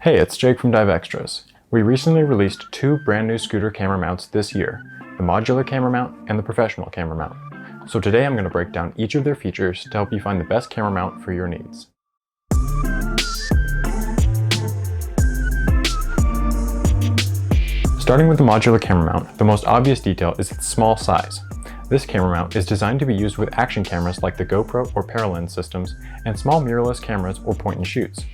Hey, it's Jake from Dive Xtras. We recently released two brand new scooter camera mounts this year, the modular camera mount and the professional camera mount. So today I'm going to break down each of their features to help you find the best camera mount for your needs. Starting with the modular camera mount, the most obvious detail is its small size. This camera mount is designed to be used with action cameras like the GoPro or Paralens systems and small mirrorless cameras or point and shoots.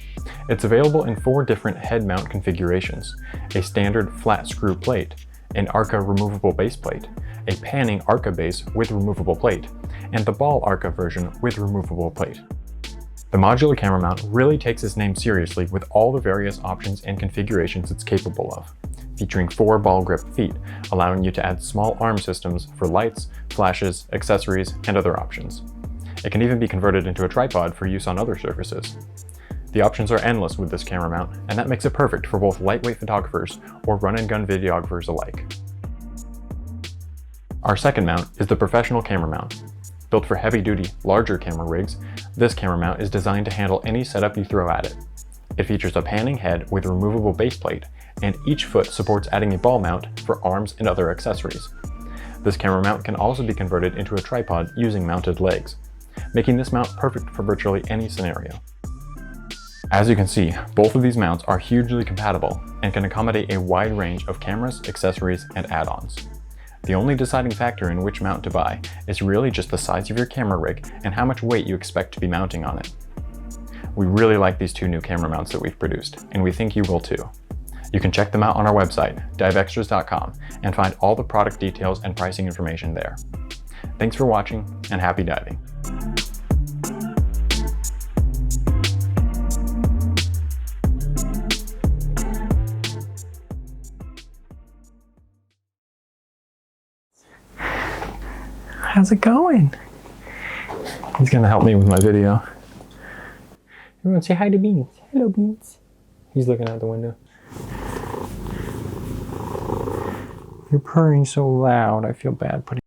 It's available in 4 different head mount configurations: a standard flat screw plate, an Arca removable base plate, a panning Arca base with removable plate, and the ball Arca version with removable plate. The modular camera mount really takes its name seriously with all the various options and configurations it's capable of, featuring 4 ball grip feet, allowing you to add small arm systems for lights, flashes, accessories, and other options. It can even be converted into a tripod for use on other surfaces. The options are endless with this camera mount, and that makes it perfect for both lightweight photographers or run-and-gun videographers alike. Our second mount is the professional camera mount. Built for heavy-duty, larger camera rigs, this camera mount is designed to handle any setup you throw at it. It features a panning head with a removable base plate, and each foot supports adding a ball mount for arms and other accessories. This camera mount can also be converted into a tripod using mounted legs, making this mount perfect for virtually any scenario. As you can see, both of these mounts are hugely compatible and can accommodate a wide range of cameras, accessories, and add-ons. The only deciding factor in which mount to buy is really just the size of your camera rig and how much weight you expect to be mounting on it. We really like these 2 new camera mounts that we've produced, and we think you will too. You can check them out on our website, divextras.com, and find all the product details and pricing information there. Thanks for watching, and happy diving! How's it going? He's gonna help me with my video. Everyone say hi to Beans. Hello, Beans. He's looking out the window. You're purring so loud, I feel bad putting